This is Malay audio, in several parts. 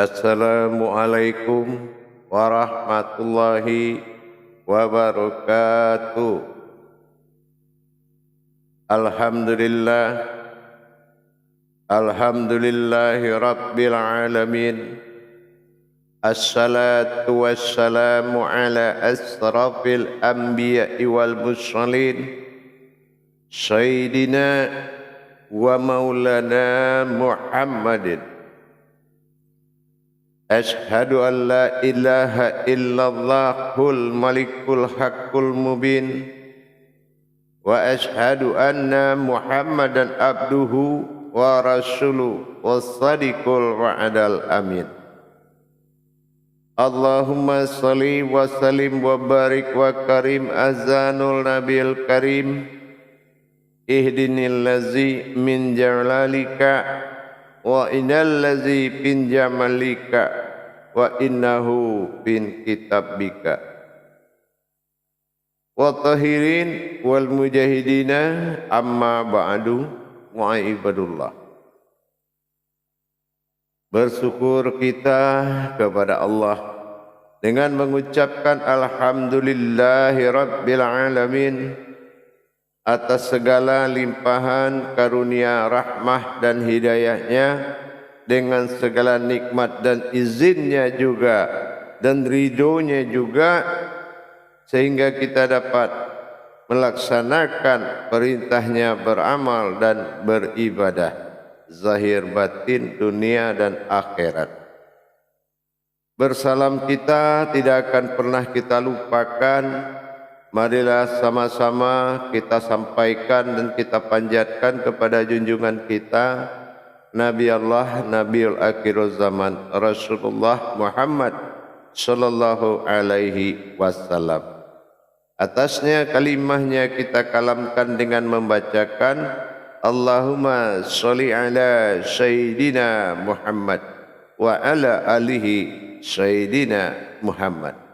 Assalamualaikum warahmatullahi wabarakatuh. Alhamdulillah, alhamdulillahi rabbil alamin. Assalatu wassalamu ala asrafil anbiya'i wal mursalin, sayyidina wa maulana Muhammadin. Ashhadu an la ilaha illallahul malikul haqqul mubin, wa ashhadu anna Muhammadan abduhu wa rasuluhu was-sadiqul wa'adal amin. Allahumma salli wa sallim wa barik wa karim azanul nabil karim, ihdinil lazi min jalalika wa innal lazi bin jamalika wa innahu bin kitabika wa tahirin wal mujahidina amma ba'du wa ibadullah. Bersyukur kita kepada Allah dengan mengucapkan alhamdulillahi rabbil alamin atas segala limpahan karunia rahmah dan hidayahnya, dengan segala nikmat dan izinnya juga dan ridhonya juga, sehingga kita dapat melaksanakan perintahnya beramal dan beribadah zahir batin dunia dan akhirat. Bersalam kita tidak akan pernah kita lupakan. Marilah sama-sama kita sampaikan dan kita panjatkan kepada junjungan kita Nabi Allah, Nabiul Akhirul Zaman, Rasulullah Muhammad sallallahu alaihi wasallam. Atasnya kalimahnya kita kalamkan dengan membacakan Allahumma sholli ala Sayyidina Muhammad wa ala alihi Sayyidina Muhammad.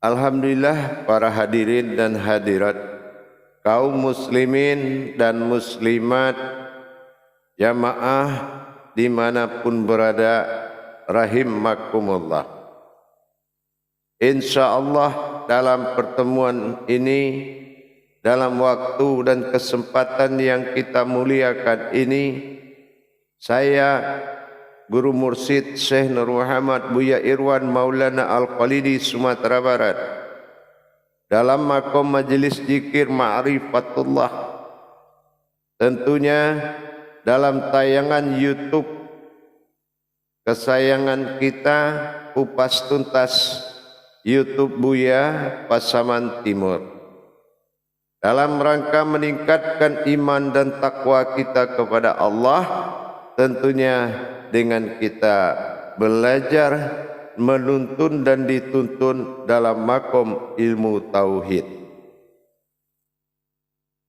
Alhamdulillah, para hadirin dan hadirat, kaum muslimin dan muslimat, jamaah dimanapun berada, rahimakumullah. InsyaAllah dalam pertemuan ini, dalam waktu dan kesempatan yang kita muliakan ini, saya Guru Mursyid Syekh Nur Muhammad Buya Irwan Maulana Al-Khalidi Sumatera Barat, dalam makom majelis zikir Ma'rifatullah, tentunya dalam tayangan YouTube kesayangan kita, Kupas Tuntas YouTube Buya Pasaman Timur, dalam rangka meningkatkan iman dan takwa kita kepada Allah, tentunya dengan kita belajar, menuntun dan dituntun dalam makom ilmu tauhid.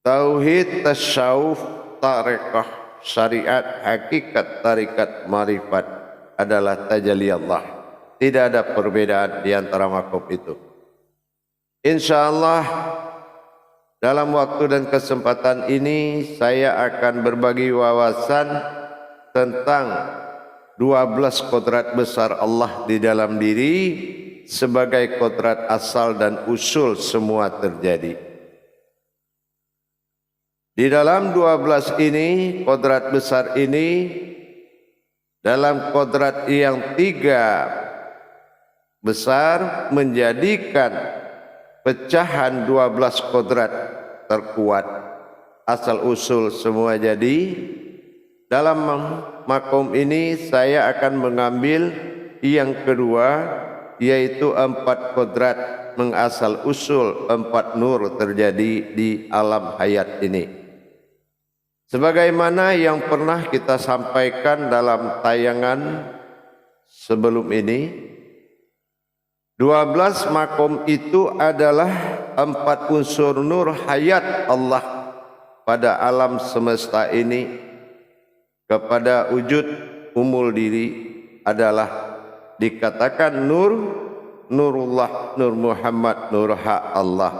Tauhid, tasawuf, tarekah, syariat, hakikat, tarikat, marifat adalah tajalli Allah. Tidak ada perbedaan di antara makom itu. InsyaAllah dalam waktu dan kesempatan ini saya akan berbagi wawasan tentang 12 kodrat besar Allah di dalam diri sebagai kodrat asal dan usul semua terjadi. Di dalam 12 ini, kodrat besar ini, dalam kodrat yang 3 besar menjadikan pecahan 12 kodrat terkuat asal usul semua jadi. Dalam makom ini saya akan mengambil yang kedua, yaitu 4 kodrat mengasal usul 4 nur terjadi di alam hayat ini. Sebagaimana yang pernah kita sampaikan dalam tayangan sebelum ini, 12 makom itu adalah 4 unsur nur hayat Allah pada alam semesta ini. Kepada wujud umul diri adalah dikatakan nur, nurullah, nur Muhammad, nur hak Allah.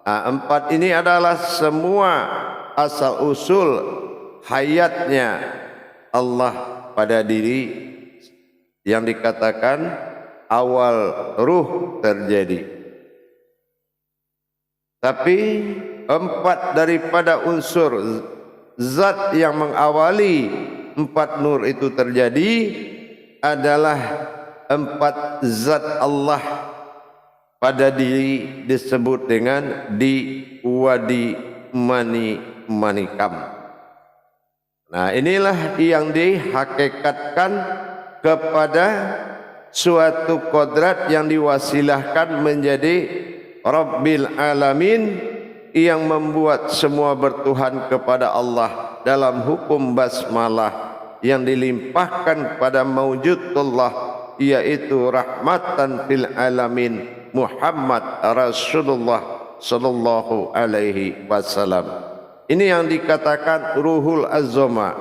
Empat ini adalah semua asal usul hayatnya Allah pada diri yang dikatakan awal ruh terjadi. Tapi empat daripada unsur zat yang mengawali empat nur itu terjadi adalah empat zat Allah pada diri disebut dengan di wadi mani manikam. Nah, inilah yang dihakikatkan kepada suatu kodrat yang diwasilahkan menjadi Rabbil Alamin, yang membuat semua bertuhan kepada Allah dalam hukum basmalah yang dilimpahkan kepada maujudullah, yaitu rahmatan fil alamin Muhammad Rasulullah sallallahu alaihi wasallam. Ini yang dikatakan ruhul azama.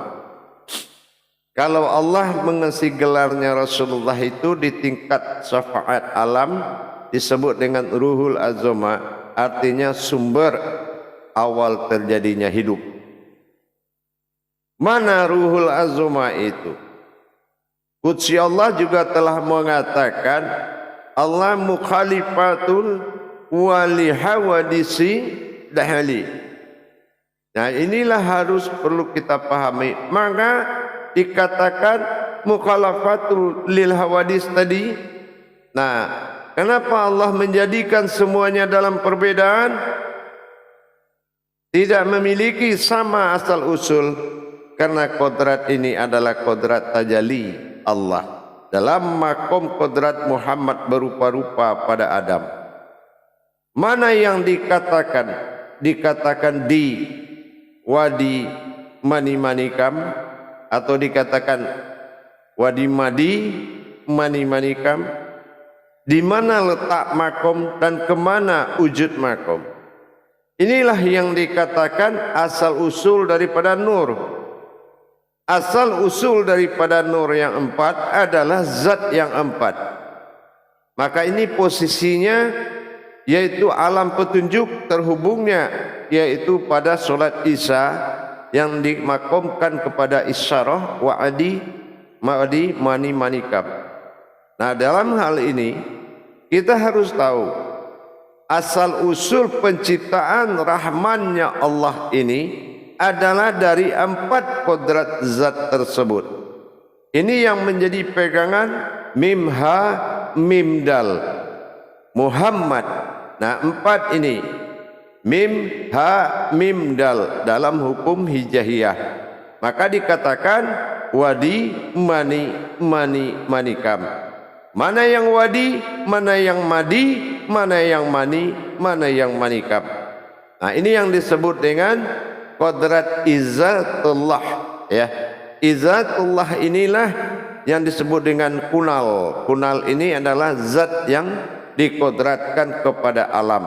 Kalau Allah mengisi gelarnya Rasulullah itu di tingkat syafaat alam disebut dengan ruhul azama, artinya sumber awal terjadinya hidup. Mana ruhul azama itu? Qudsi Allah juga telah mengatakan Allah mukhalifatul wali hawadisi dahali. Nah, inilah harus perlu kita pahami. Maka dikatakan mukhalafatul lil hawadis tadi. Nah, kenapa Allah menjadikan semuanya dalam perbedaan? Tidak memiliki sama asal usul, karena kodrat ini adalah kodrat tajalli Allah dalam makom kodrat Muhammad berupa-rupa pada Adam. Mana yang dikatakan? Dikatakan di wadi mani manikam, atau dikatakan wadi madi mani manikam. Di mana letak makom dan kemana wujud makom? Inilah yang dikatakan asal usul daripada nur. Asal usul daripada nur yang empat adalah zat yang empat. Maka ini posisinya yaitu alam petunjuk terhubungnya, yaitu pada solat Isya yang dimakomkan kepada isyarah wa'adi ma'adi mani manikam. Nah, dalam hal ini kita harus tahu asal usul penciptaan rahmannya Allah ini adalah dari empat kodrat zat tersebut. Ini yang menjadi pegangan mim ha mim dal Muhammad. Nah, empat ini mim ha mim dal dalam hukum hijaiyah. Maka dikatakan wadi mani mani manikam. Mana yang wadi, mana yang madi, mana yang mani, mana yang manikam. Nah, ini yang disebut dengan kodrat izzatullah, ya. Izzatullah inilah yang disebut dengan kunal. Kunal ini adalah zat yang dikodratkan kepada alam.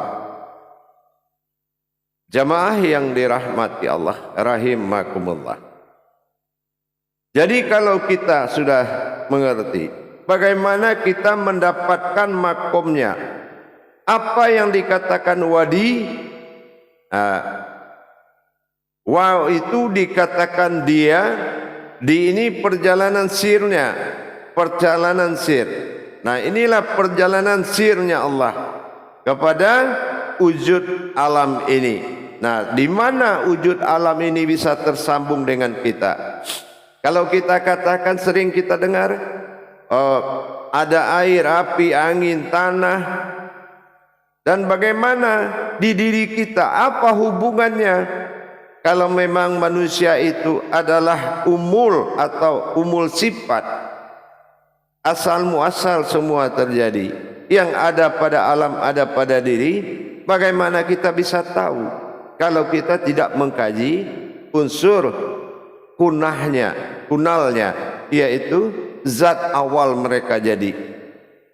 Jamaah yang dirahmati Allah rahimakumullah. Jadi kalau kita sudah mengerti bagaimana kita mendapatkan makomnya, apa yang dikatakan wadi, wow itu dikatakan dia di ini perjalanan sirnya, perjalanan sir. Nah, inilah perjalanan sirnya Allah kepada wujud alam ini. Nah, di mana wujud alam ini bisa tersambung dengan kita? Kalau kita katakan, sering kita dengar, ada air, api, angin, tanah, dan bagaimana di diri kita, apa hubungannya? Kalau memang manusia itu adalah umul atau umul sifat, asal muasal semua terjadi, yang ada pada alam ada pada diri, bagaimana kita bisa tahu kalau kita tidak mengkaji unsur kunalnya, yaitu zat awal mereka jadi.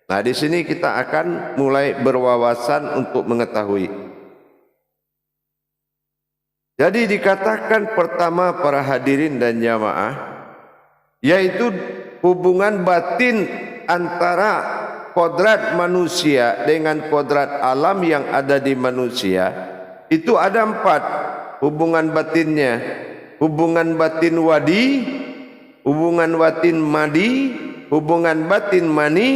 Nah, di sini kita akan mulai berwawasan untuk mengetahui. Jadi dikatakan pertama para hadirin dan jamaah, yaitu hubungan batin antara kodrat manusia dengan kodrat alam yang ada di manusia. Itu ada empat hubungan batinnya. Hubungan batin wadi, hubungan batin madi, hubungan batin mani,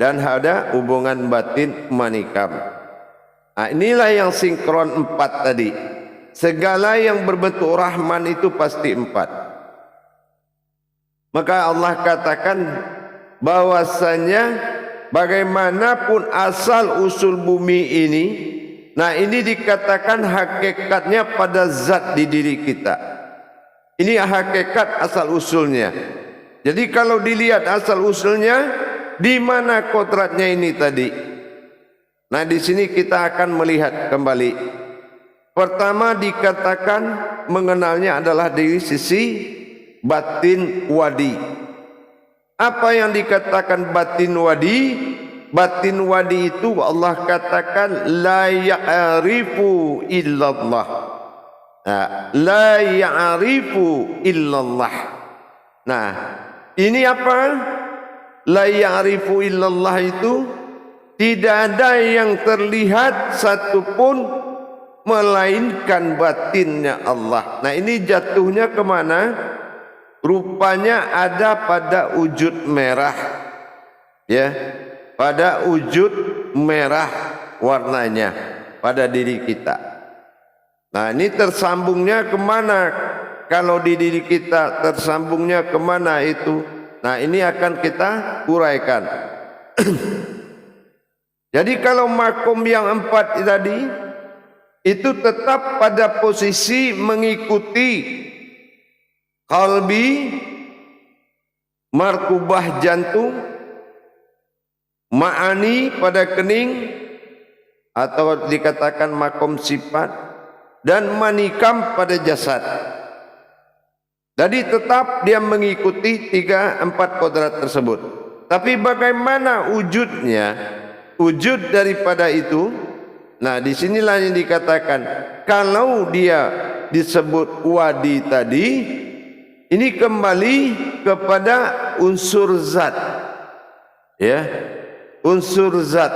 dan ada hubungan batin manikam. Nah, inilah yang sinkron 4 tadi. Segala yang berbentuk Rahman itu pasti 4. Maka Allah katakan bahwasanya bagaimanapun asal usul bumi ini, nah ini dikatakan hakikatnya pada zat di diri kita. Ini hakikat asal usulnya. Jadi kalau dilihat asal usulnya, di mana kodratnya ini tadi? Nah di sini kita akan melihat kembali. Pertama dikatakan mengenalnya adalah dari sisi batin wadi. Apa yang dikatakan batin wadi? Batin wadi itu Allah katakan la ya'rifu illallah. Nah, la ya'rifu illallah. Nah, ini apa? La ya'rifu illallah itu tidak ada yang terlihat satupun melainkan batinnya Allah. Nah ini jatuhnya kemana? Rupanya ada pada wujud merah, ya, pada wujud merah warnanya pada diri kita. Nah ini tersambungnya kemana? Kalau di diri kita tersambungnya kemana itu? Nah ini akan kita uraikan. Jadi kalau makom yang 4 tadi itu tetap pada posisi mengikuti qalbi, markubah jantung, ma'ani pada kening atau dikatakan makom sifat, dan manikam pada jasad. Jadi tetap dia mengikuti 3-4 kodrat tersebut. Tapi bagaimana wujudnya? Wujud daripada itu, nah disinilah yang dikatakan kalau dia disebut wadi tadi, ini kembali kepada unsur zat, ya, unsur zat.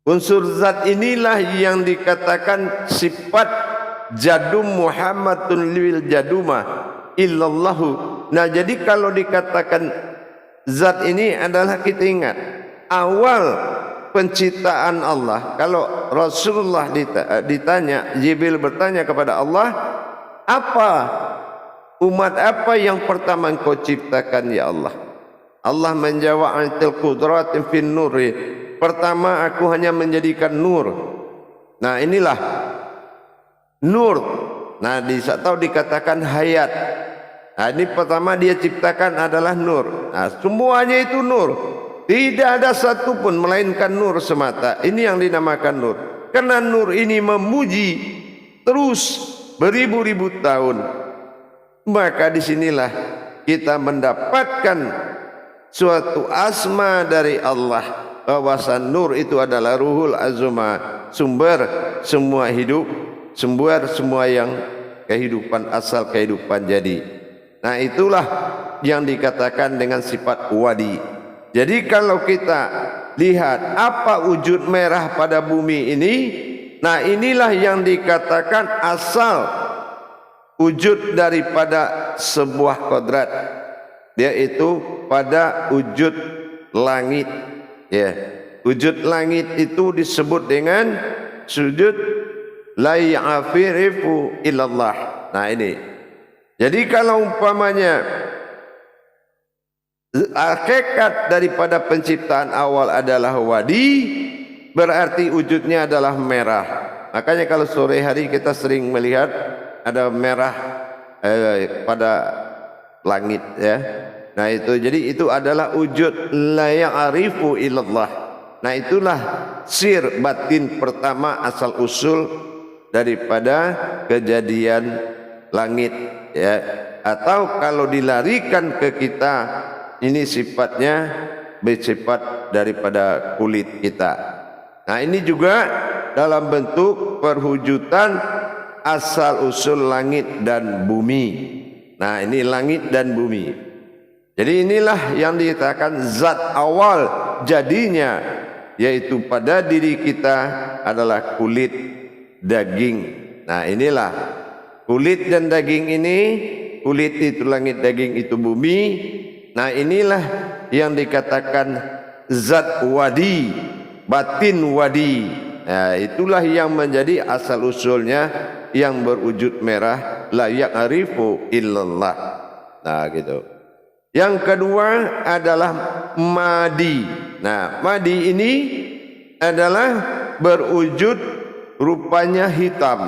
Unsur zat inilah yang dikatakan sifat jadum Muhammadun lil jadumah illallahu. Nah jadi kalau dikatakan zat ini adalah, kita ingat awal penciptaan Allah. Kalau Rasulullah ditanya, Jibril bertanya kepada Allah, apa umat apa yang pertama engkau ciptakan ya Allah? Allah menjawab, antil qudratin fin nuri. Pertama aku hanya menjadikan nur. Nah inilah nur. Nah atau dikatakan hayat. Nah ini pertama dia ciptakan adalah nur. Nah semuanya itu nur. Tidak ada satupun melainkan nur semata. Ini yang dinamakan nur. Karena nur ini memuji terus beribu-ribu tahun. Maka disinilah kita mendapatkan suatu asma dari Allah. Bahwasan nur itu adalah ruhul azma, sumber semua hidup, sumber semua yang kehidupan, asal kehidupan jadi. Nah itulah yang dikatakan dengan sifat wadi. Jadi kalau kita lihat apa wujud merah pada bumi ini, nah inilah yang dikatakan asal wujud daripada sebuah kodrat, yaitu pada wujud langit. Ya, wujud langit itu disebut dengan sujud la ya'rifu illallah. Nah ini. Jadi kalau umpamanya hakikat daripada penciptaan awal adalah wadi, berarti wujudnya adalah merah. Makanya kalau sore hari kita sering melihat ada merah pada langit, ya. Nah itu, jadi itu adalah wujud la ya'rifu illallah. Nah itulah sir batin pertama asal usul daripada kejadian langit, ya. Atau kalau dilarikan ke kita, ini sifatnya bersifat daripada kulit kita. Nah ini juga dalam bentuk perwujudan asal usul langit dan bumi. Nah ini langit dan bumi. Jadi inilah yang dikatakan zat awal jadinya, yaitu pada diri kita adalah kulit daging. Nah inilah kulit dan daging ini kulit itu langit, daging itu bumi. Nah inilah yang dikatakan zat wadi, batin wadi. Nah, itulah yang menjadi asal usulnya yang berwujud merah, la ya'rifu illallah. Nah gitu. Yang kedua adalah madi. Nah madi ini adalah berwujud rupanya hitam.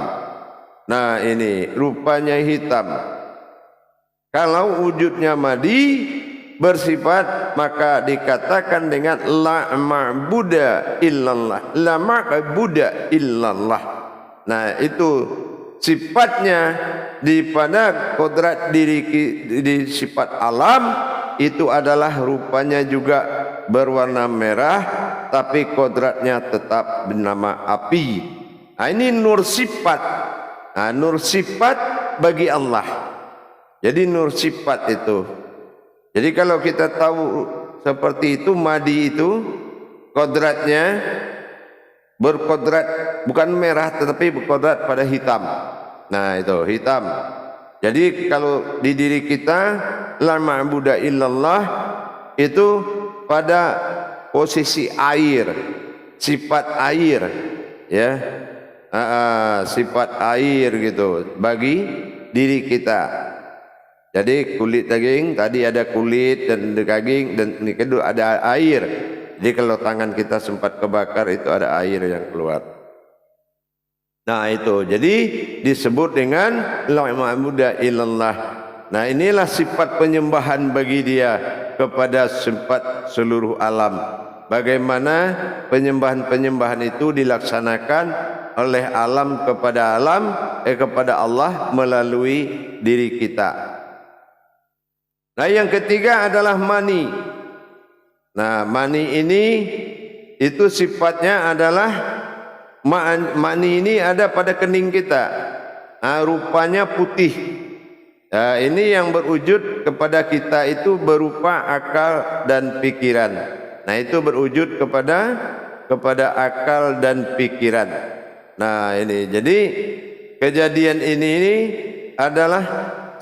Nah ini rupanya hitam. Kalau wujudnya madi bersifat, maka dikatakan dengan la ma'buda illallah, la ma'buda illallah. Nah itu sifatnya di pada kodrat diri, di sifat alam itu adalah rupanya juga berwarna merah, tapi kodratnya tetap bernama api. Nah, ini nur sifat. Nah, nur sifat bagi Allah. Jadi nur sifat itu. Jadi kalau kita tahu seperti itu, madi itu kodratnya berkodrat bukan merah tetapi berkodrat pada hitam. Nah itu hitam. Jadi kalau di diri kita la ma'buda illallah itu pada posisi air, sifat air, ya, sifat air gitu bagi diri kita. Jadi kulit daging tadi ada kulit dan daging, dan ini kedua ada air. Jadi kalau tangan kita sempat kebakar itu ada air yang keluar. Nah itu jadi disebut dengan la ma'buda illallah. Nah inilah sifat penyembahan bagi dia kepada sifat seluruh alam. Bagaimana penyembahan-penyembahan itu dilaksanakan oleh alam kepada kepada Allah melalui diri kita. Nah yang ketiga adalah mani. Nah mani ini itu sifatnya adalah mani ini ada pada kening kita. Nah, rupanya putih. Nah, ini yang berwujud kepada kita itu berupa akal dan pikiran. Nah itu berwujud kepada akal dan pikiran. Nah ini jadi kejadian ini adalah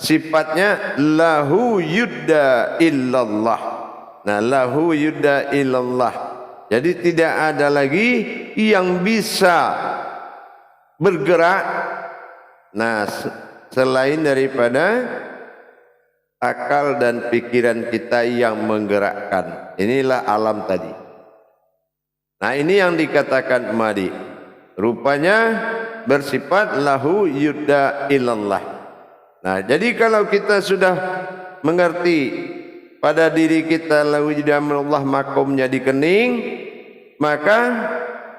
sifatnya lahu yudda illallah. Nah lahu yudda illallah. Jadi tidak ada lagi yang bisa bergerak nah selain daripada akal dan pikiran kita yang menggerakkan. Inilah alam tadi. Nah ini yang dikatakan madi. Rupanya bersifat lahu yudda illallah. Nah, jadi kalau kita sudah mengerti pada diri kita lahu yudda illallah, makomnya di kening, maka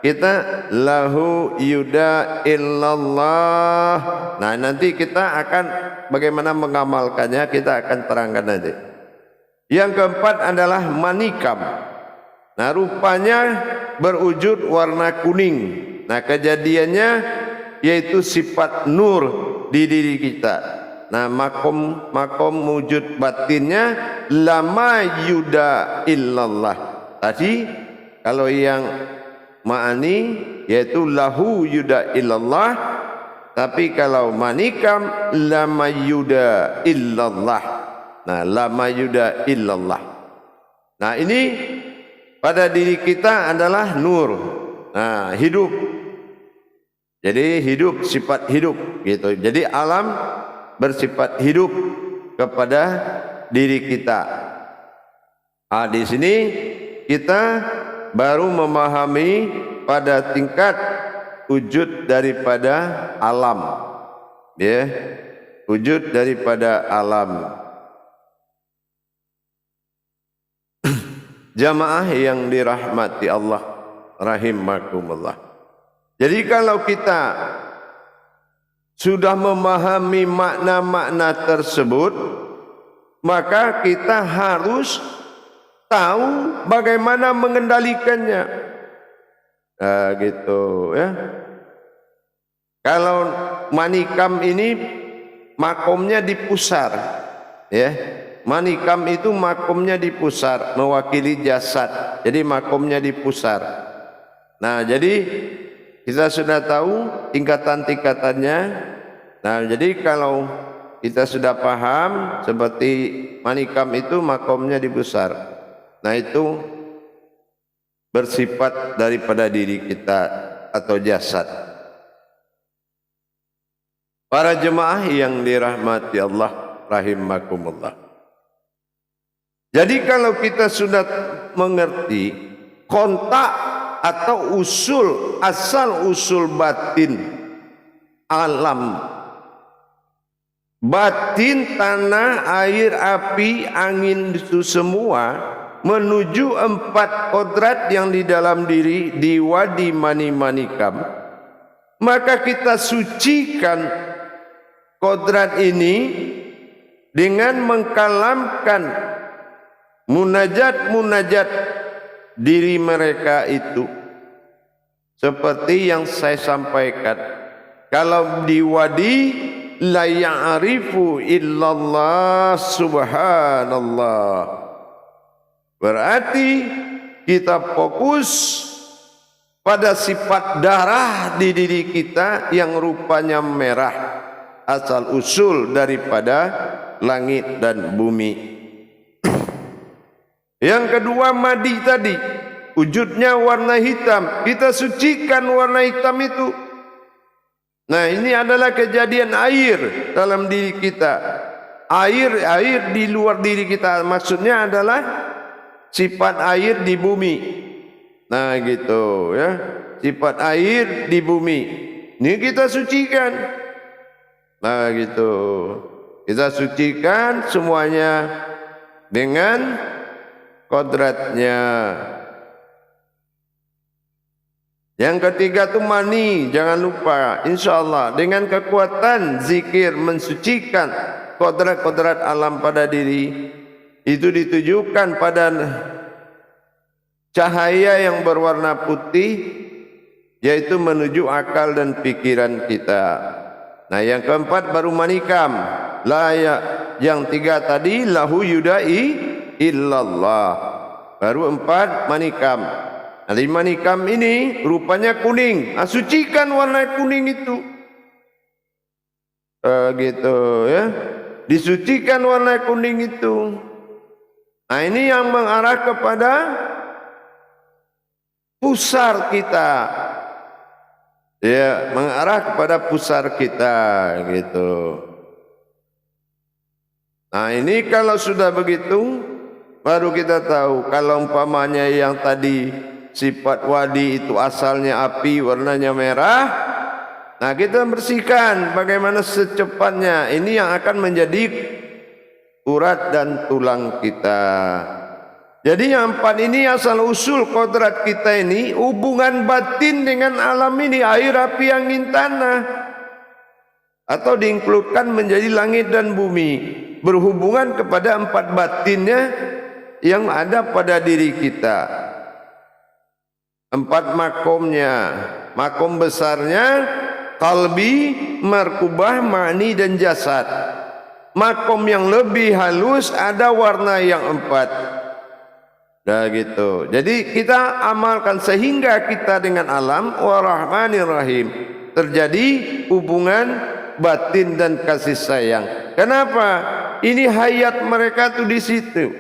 kita lahu yudda illallah. Nah, nanti kita akan bagaimana mengamalkannya, kita akan terangkan nanti. Yang keempat adalah manikam. Nah, rupanya berwujud warna kuning. Nah, kejadiannya yaitu sifat nur di diri kita. Nah makom wujud batinnya lama yuda illallah. Tadi kalau yang ma'ani yaitu lahu yuda illallah, tapi kalau manikam lama yuda illallah. Nah lama yuda illallah. Nah ini pada diri kita adalah nur. Nah hidup. Jadi hidup, sifat hidup gitu. Jadi alam bersifat hidup kepada diri kita. Nah, di sini kita baru memahami pada tingkat wujud daripada alam, ya, wujud daripada alam. Jamaah yang dirahmati Allah rahimakumullah. Jadi kalau kita sudah memahami makna-makna tersebut, maka kita harus tahu bagaimana mengendalikannya. Nah, gitu ya. Kalau manikam ini makomnya di pusar, ya. Manikam itu makomnya di pusar, mewakili jasad. Jadi makomnya di pusar. Nah, jadi kita sudah tahu tingkatan-tingkatannya. Nah, jadi kalau kita sudah paham seperti manikam itu makomnya di pusar. Nah itu bersifat daripada diri kita atau jasad. Para jemaah yang dirahmati Allah rahimakumullah. Jadi kalau kita sudah mengerti kontak atau usul, asal usul batin alam, batin tanah, air, api, angin itu semua menuju 4 kodrat yang di dalam diri di wadi mani manikam, maka kita sucikan kodrat ini dengan mengkalamkan munajat-munajat diri mereka itu. Seperti yang saya sampaikan, kalau di wadi la ya'rifu illallah subhanallah, berarti kita fokus pada sifat darah di diri kita yang rupanya merah, asal usul daripada langit dan bumi. Yang kedua madi tadi, wujudnya warna hitam, kita sucikan warna hitam itu. Nah ini adalah kejadian air dalam diri kita, air di luar diri kita, maksudnya adalah sifat air di bumi. Nah gitu ya, sifat air di bumi ini kita sucikan. Nah gitu, kita sucikan semuanya dengan kodratnya. Yang ketiga tu mani, jangan lupa, insyaallah dengan kekuatan zikir mensucikan kodrat-kodrat alam pada diri itu ditujukan pada cahaya yang berwarna putih, yaitu menuju akal dan pikiran kita. Nah yang keempat baru manikam, yang tiga tadi lahu yudai illallah, baru 4 manikam. Nah, di manikam ini rupanya kuning. Sucikan warna kuning itu. Gitu ya. Disucikan warna kuning itu. Nah, ini yang mengarah kepada pusar kita. Ya, mengarah kepada pusar kita gitu. Nah, ini kalau sudah begitu baru kita tahu kalau umpamanya yang tadi sifat wadi itu asalnya api, warnanya merah. Nah kita bersihkan bagaimana secepatnya. Ini yang akan menjadi urat dan tulang kita. Jadi yang 4 ini asal usul kodrat kita ini, hubungan batin dengan alam ini, air, api, angin, tanah, atau diinkludkan menjadi langit dan bumi, berhubungan kepada 4 batinnya yang ada pada diri kita. 4 makomnya, makom besarnya kalbi, markubah, ma'ni dan jasad. Makom yang lebih halus ada warna yang 4. Dah gitu. Jadi kita amalkan sehingga kita dengan alam Ar-Rahmanir Rahim terjadi hubungan batin dan kasih sayang. Kenapa? Ini hayat mereka tuh di situ.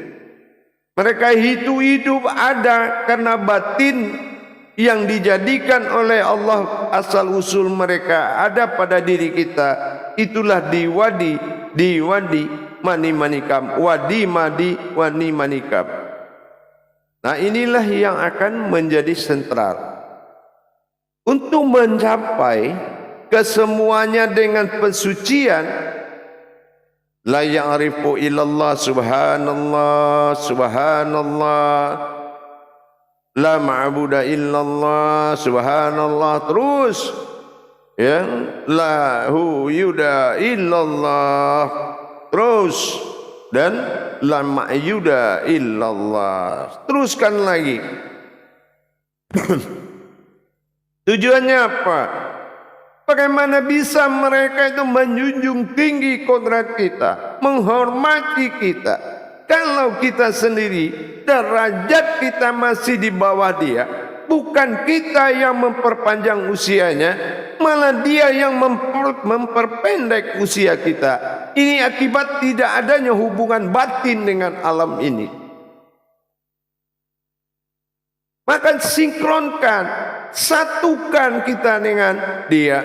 Mereka hidup ada karena batin yang dijadikan oleh Allah, asal usul mereka ada pada diri kita. Itulah di wadi mani manikam, wadi madi wani manikam. Nah inilah yang akan menjadi sentral untuk mencapai kesemuanya dengan pensucian. La ya'rifu illallah subhanallah subhanallah, la ma'budu illallah subhanallah, terus ya, lahu yuda illallah, terus, dan la ma'yuda illallah, teruskan lagi. Tujuannya apa? Bagaimana bisa mereka itu menjunjung tinggi kodrat kita, menghormati kita, kalau kita sendiri derajat kita masih di bawah dia. Bukan kita yang memperpanjang usianya, malah dia yang memperpendek usia kita. Ini akibat tidak adanya hubungan batin dengan alam ini. Maka sinkronkan, satukan kita dengan dia,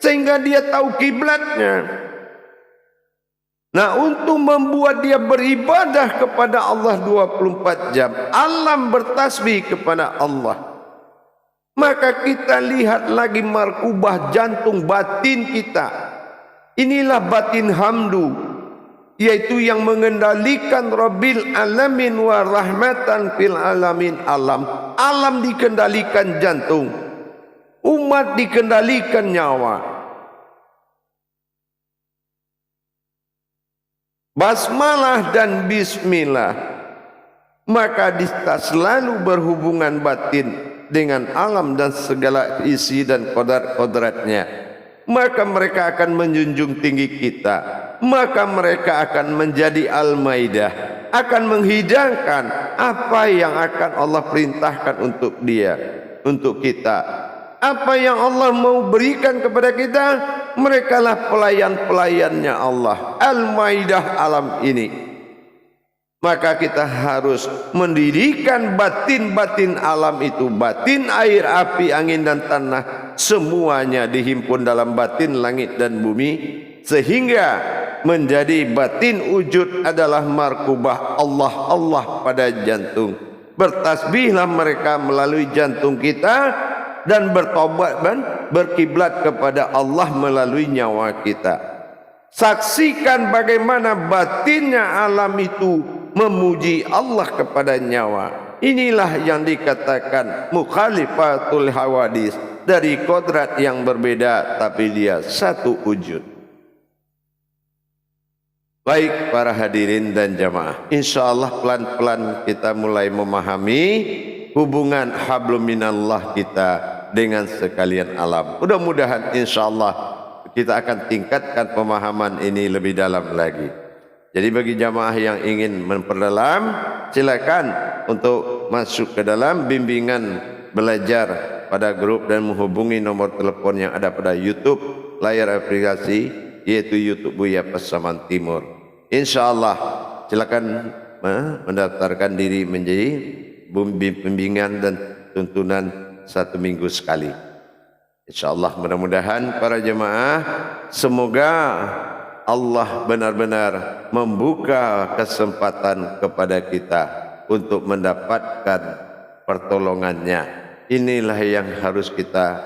sehingga dia tahu kiblatnya. Nah, untuk membuat dia beribadah kepada Allah 24 jam, alam bertasbih kepada Allah, maka kita lihat lagi markubah jantung batin kita. Inilah batin hamdu, yaitu yang mengendalikan Rabbil alamin wa rahmatan fil alamin. Alam dikendalikan jantung, umat dikendalikan nyawa. Basmalah dan bismillah, maka kita selalu berhubungan batin dengan alam dan segala isi dan kodrat-kodratnya. Maka mereka akan menjunjung tinggi kita, maka mereka akan menjadi Al-Maidah, akan menghidangkan apa yang akan Allah perintahkan untuk dia, untuk kita. Apa yang Allah mau berikan kepada kita, mereka lah pelayan-pelayannya Allah, Al-Maidah alam ini. Maka kita harus mendirikan batin-batin alam itu, batin air, api, angin dan tanah, semuanya dihimpun dalam batin langit dan bumi, sehingga menjadi batin wujud adalah markubah Allah pada jantung. Bertasbihlah mereka melalui jantung kita, dan bertobat dan berkiblat kepada Allah melalui nyawa kita. Saksikan bagaimana batinnya alam itu memuji Allah kepada nyawa. Inilah yang dikatakan mukhalifatul hawadis, dari kodrat yang berbeda tapi dia satu wujud. Baik para hadirin dan jamaah, insyaallah pelan-pelan kita mulai memahami hubungan hablum minallah kita dengan sekalian alam. Mudah-mudahan insyaallah kita akan tingkatkan pemahaman ini lebih dalam lagi. Jadi bagi jamaah yang ingin memperdalam, silakan untuk masuk ke dalam bimbingan belajar pada grup dan menghubungi nomor telepon yang ada pada YouTube layar aplikasi, yaitu YouTube Buya Pasaman Timur. Insyaallah silakan mendaftarkan diri menjadi bimbingan dan tuntunan 1 minggu sekali. InsyaAllah mudah-mudahan para jemaah, semoga Allah benar-benar membuka kesempatan kepada kita untuk mendapatkan pertolongannya. Inilah yang harus kita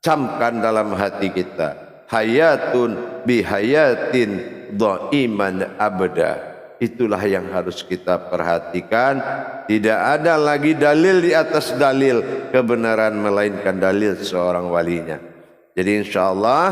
camkan dalam hati kita. Hayatun bihayatin dha'iman abada. Itulah yang harus kita perhatikan. Tidak ada lagi dalil di atas dalil kebenaran, melainkan dalil seorang walinya. Jadi insyaallah